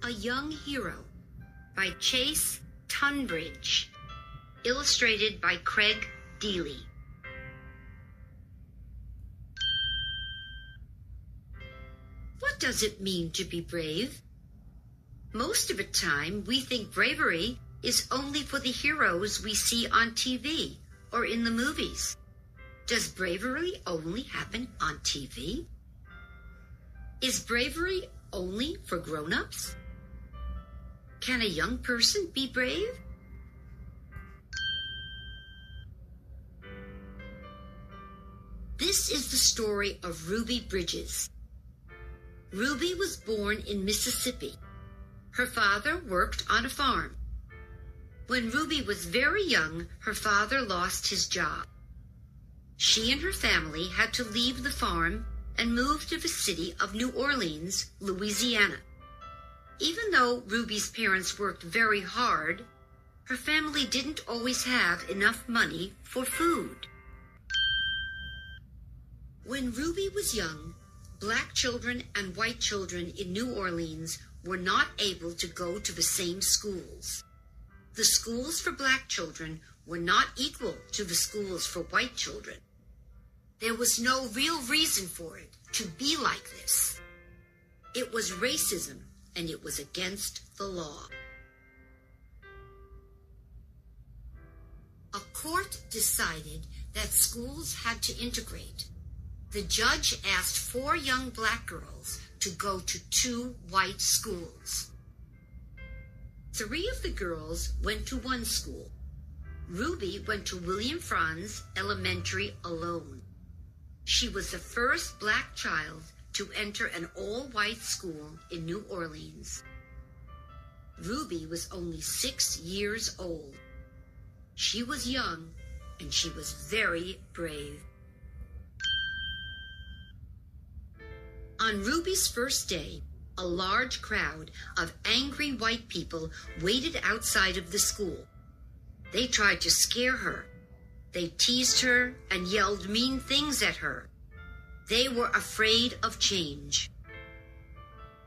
A Young Hero by Chase Tunbridge, illustrated by Craig Deely. What does it mean to be brave? Most of the time, we think bravery is only for the heroes we see on TV or in the movies. Does bravery only happen on TV? Is bravery only for grown-ups? Can a young person be brave? This is the story of Ruby Bridges. Ruby was born in Mississippi. Her father worked on a farm. When Ruby was very young, her father lost his job. She and her family had to leave the farm and move to the city of New Orleans, Louisiana. Even though Ruby's parents worked very hard, her family didn't always have enough money for food. When Ruby was young, black children and white children in New Orleans were not able to go to the same schools. The schools for black children were not equal to the schools for white children. There was no real reason for it to be like this. It was racism, and it was against the law. A court decided that schools had to integrate. The judge asked 4 young black girls to go to 2 white schools. 3 of the girls went to one school. Ruby went to William Franz Elementary alone. She was the first black child to enter an all-white school in New Orleans. Ruby was only 6 years old. She was young, and she was very brave. On Ruby's first day, a large crowd of angry white people waited outside of the school. They tried to scare her. They teased her and yelled mean things at her. They were afraid of change.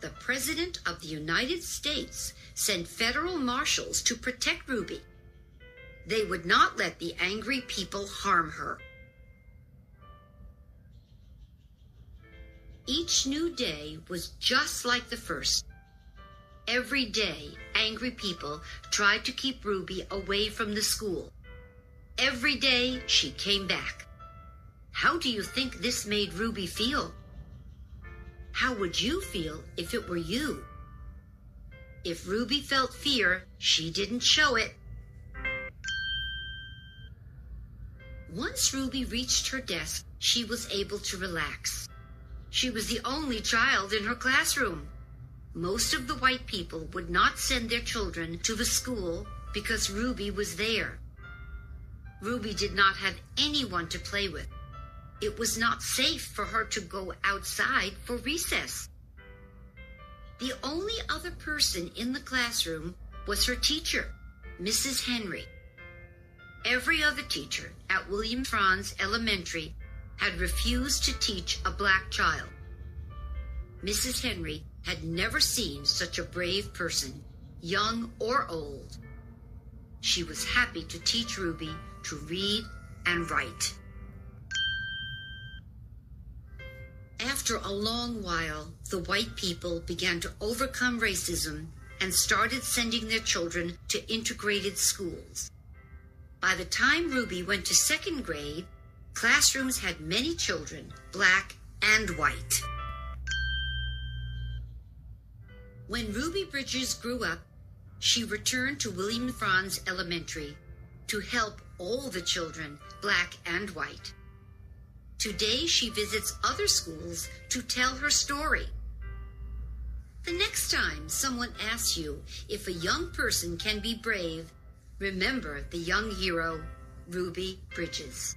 The President of the United States sent federal marshals to protect Ruby. They would not let the angry people harm her. Each new day was just like the first. Every day, angry people tried to keep Ruby away from the school. Every day, she came back. How do you think this made Ruby feel? How would you feel if it were you? If Ruby felt fear, she didn't show it. Once Ruby reached her desk, she was able to relax. She was the only child in her classroom. Most of the white people would not send their children to the school because Ruby was there. Ruby did not have anyone to play with. It was not safe for her to go outside for recess. The only other person in the classroom was her teacher, Mrs. Henry. Every other teacher at William Franz Elementary had refused to teach a black child. Mrs. Henry had never seen such a brave person, young or old. She was happy to teach Ruby to read and write. After a long while, the white people began to overcome racism and started sending their children to integrated schools. By the time Ruby went to 2nd grade, classrooms had many children, black and white. When Ruby Bridges grew up, she returned to William Franz Elementary to help all the children, black and white. Today she visits other schools to tell her story. The next time someone asks you if a young person can be brave, remember the young hero, Ruby Bridges.